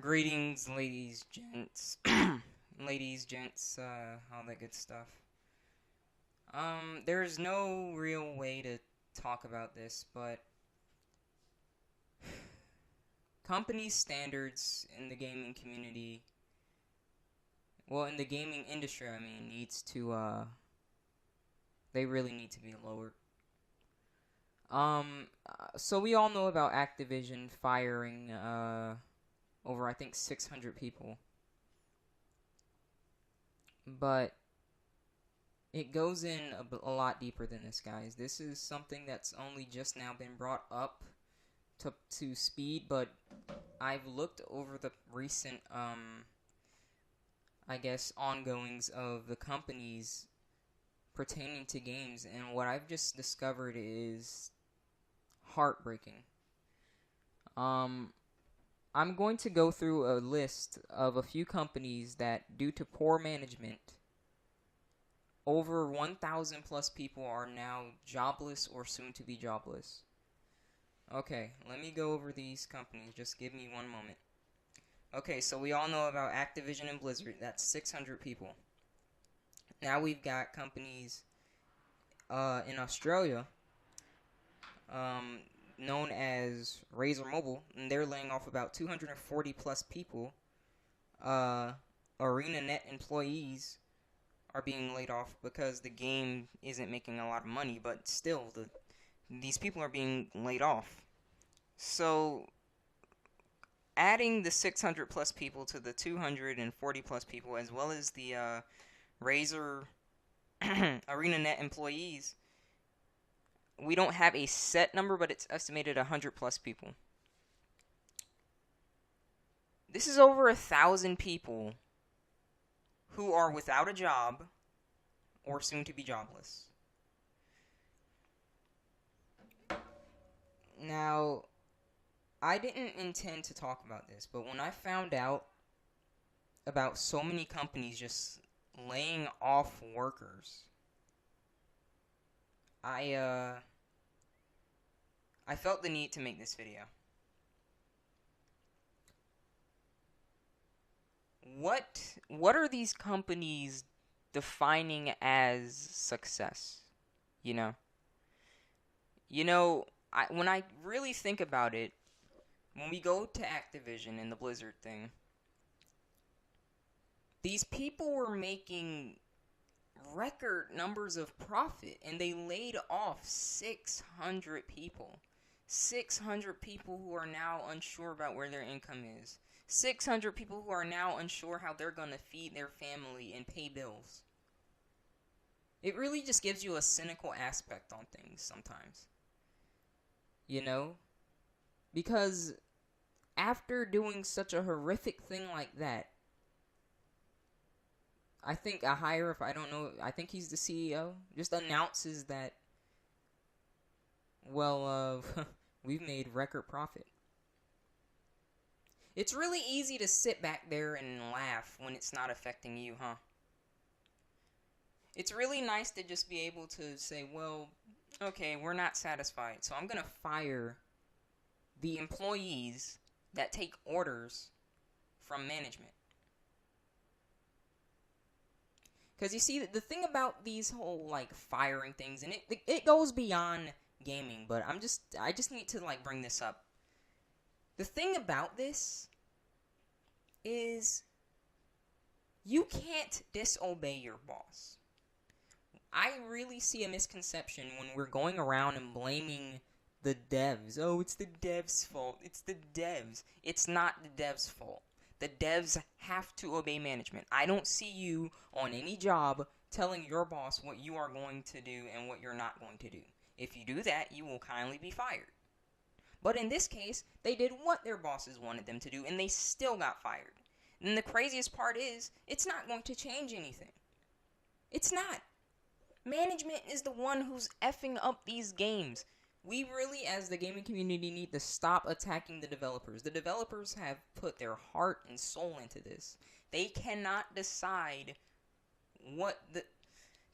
Greetings, ladies, gents, ladies, gents, all that good stuff. There's no real way to talk about this, but company standards in the gaming community, well, in the gaming industry, I mean, they really need to be lowered. So we all know about Activision firing, over, I think, 600 people. But it goes in a lot deeper than this, guys. This is something that's only just now been brought up to speed, but I've looked over the recent, I guess, ongoings of the companies pertaining to games, and what I've just discovered is heartbreaking. I'm going to go through a list of a few companies that, due to poor management, over 1,000 plus people are now jobless or soon to be jobless. Okay, let me go over these companies. Just give me one moment. Okay, so we all know about Activision and Blizzard. That's 600 people. Now we've got companies in Australia known as Razer Mobile, and they're laying off about 240 plus people. ArenaNet employees are being laid off because the game isn't making a lot of money, but still, these people are being laid off. So, adding the 600 plus people to the 240 plus people, as well as the Razer ArenaNet employees, we don't have a set number, but it's estimated 100 plus people. This is over 1,000 people who are without a job or soon to be jobless. Now, I didn't intend to talk about this, but when I found out about so many companies just laying off workers, I felt the need to make this video. What are these companies defining as success? When I really think about it, when we go to Activision and the Blizzard thing, these people were making record numbers of profit, and they laid off 600 people. 600 people who are now unsure about where their income is. 600 people who are now unsure how they're going to feed their family and pay bills. It really just gives you a cynical aspect on things sometimes. Because after doing such a horrific thing like that, I think I think he's the CEO, just announces that, we've made record profit. It's really easy to sit back there and laugh when it's not affecting you, huh? It's really nice to just be able to say, well, okay, we're not satisfied, so I'm going to fire the employees that take orders from management. Because you see, the thing about these whole, firing things, and it goes beyond gaming, but I just need to, bring this up. The thing about this is you can't disobey your boss. I really see a misconception when we're going around and blaming the devs. Oh, it's the devs' fault. It's the devs. It's not the devs' fault. The devs have to obey management. I don't see you on any job telling your boss what you are going to do and what you're not going to do. If you do that, you will kindly be fired. But in this case, they did what their bosses wanted them to do, and they still got fired. And the craziest part is, it's not going to change anything. It's not. Management is the one who's effing up these games. We really, as the gaming community, need to stop attacking the developers. The developers have put their heart and soul into this. They cannot decide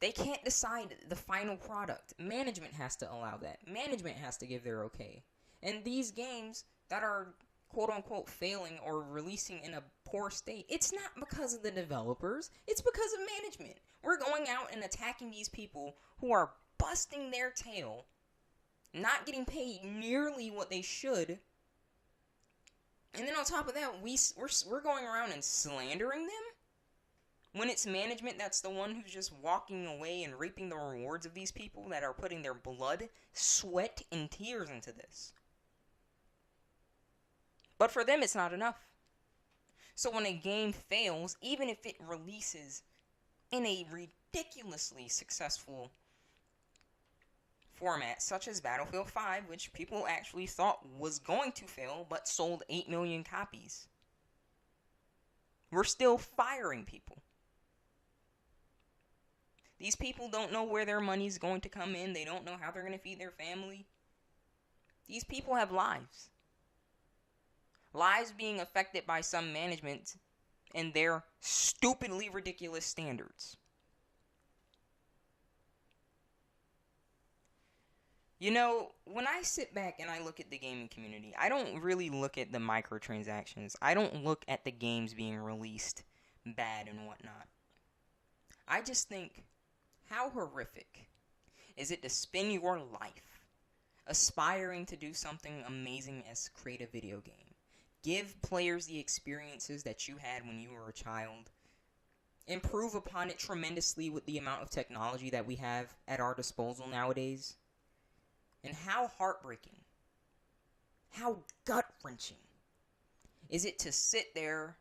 they can't decide the final product. Management has to allow that. Management has to give their okay. And these games that are quote-unquote failing or releasing in a poor state, it's not because of the developers. It's because of management. We're going out and attacking these people who are busting their tail, not getting paid nearly what they should. And then on top of that, we're going around and slandering them? When it's management that's the one who's just walking away and reaping the rewards of these people that are putting their blood, sweat, and tears into this. But for them, it's not enough. So when a game fails, even if it releases in a ridiculously successful format, such as Battlefield 5, which people actually thought was going to fail, but sold 8 million copies, we're still firing people. These people don't know where their money's going to come in. They don't know how they're going to feed their family. These people have lives. Lives being affected by some management and their stupidly ridiculous standards. You know, when I sit back and I look at the gaming community, I don't really look at the microtransactions. I don't look at the games being released bad and whatnot. I just think, how horrific is it to spend your life aspiring to do something amazing as create a video game? Give players the experiences that you had when you were a child. Improve upon it tremendously with the amount of technology that we have at our disposal nowadays. And how heartbreaking, how gut-wrenching is it to sit there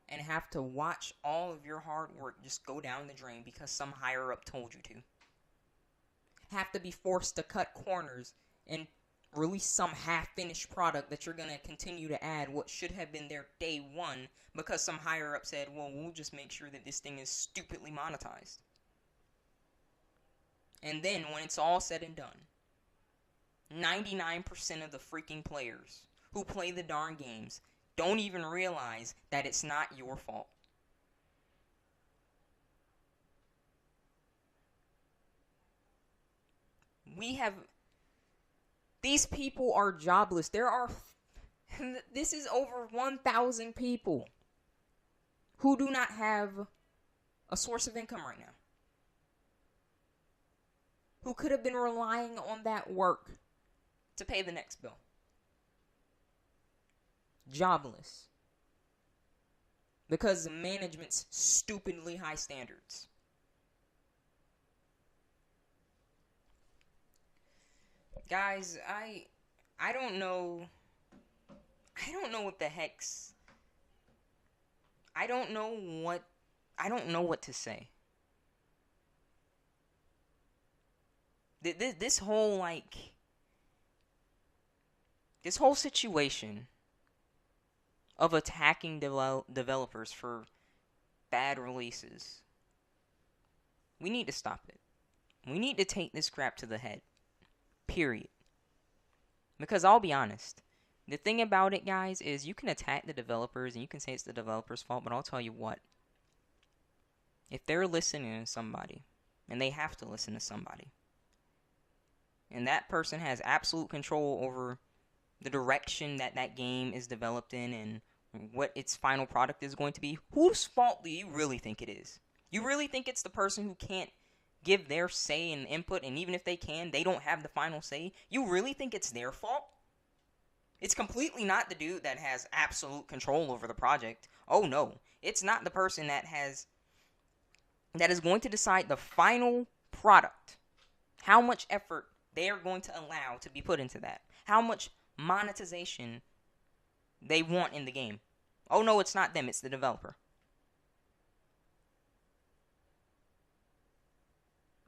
and have to watch all of your hard work just go down the drain because some higher-up told you to. Have to be forced to cut corners and release some half-finished product that you're going to continue to add what should have been there day one because some higher-up said, well, we'll just make sure that this thing is stupidly monetized. And then, when it's all said and done, 99% of the freaking players who play the darn games don't even realize that it's not your fault. These people are jobless. This is over 1,000 people who do not have a source of income right now. Who could have been relying on that work to pay the next bill. Jobless. Because of management's stupidly high standards. Guys, I don't know. I don't know what the heck's. I don't know what to say. This whole situation of attacking developers for bad releases, we need to stop it. We need to take this crap to the head. Period. Because I'll be honest, the thing about it, guys, is you can attack the developers and you can say it's the developers' fault, but I'll tell you what. If they're listening to somebody, and they have to listen to somebody, and that person has absolute control over the direction that that game is developed in and what its final product is going to be, whose fault do you really think it is? You really think it's the person who can't give their say and input, and even if they can, they don't have the final say? You really think it's their fault? It's completely not the dude that has absolute control over the project. Oh no, it's not the person that is going to decide the final product. How much effort they are going to allow to be put into that. How much monetization they want in the game. Oh no, it's not them, it's the developer.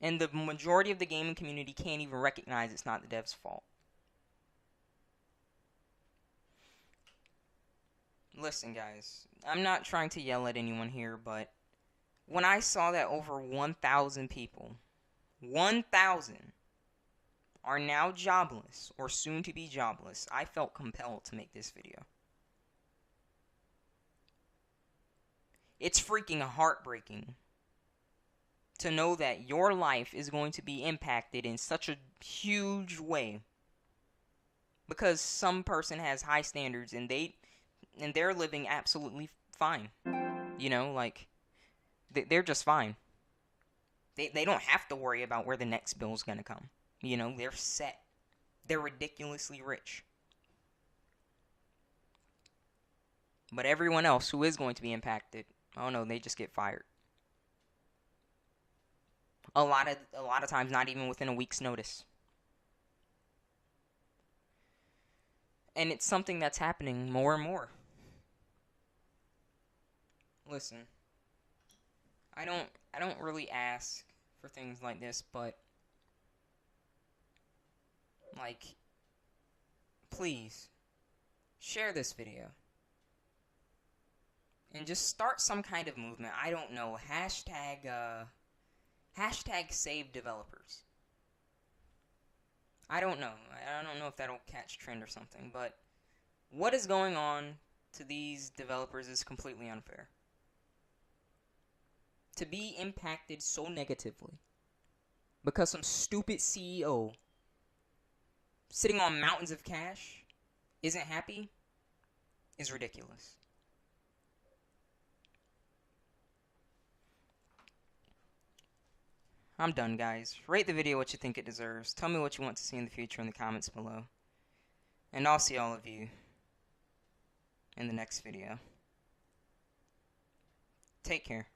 And the majority of the gaming community can't even recognize it's not the dev's fault. Listen, guys, I'm not trying to yell at anyone here, but when I saw that over 1,000 people, 1,000 are now jobless or soon to be jobless, I felt compelled to make this video. It's freaking heartbreaking to know that your life is going to be impacted in such a huge way because some person has high standards and and they're living absolutely fine. You know, like, they're just fine. They don't have to worry about where the next bill's gonna come. You know, they're set. They're ridiculously rich. But everyone else who is going to be impacted, oh no, they just get fired. A lot of times, not even within a week's notice. And it's something that's happening more and more. Listen, I don't really ask for things like this, but like, please share this video and just start some kind of movement. I don't know, hashtag savedevelopers. I don't know if that'll catch trend or something, but what is going on to these developers is completely unfair. To be impacted so negatively because some stupid CEO sitting on mountains of cash isn't happy is ridiculous. I'm done, guys. Rate the video what you think it deserves. Tell me what you want to see in the future in the comments below. And I'll see all of you in the next video. Take care.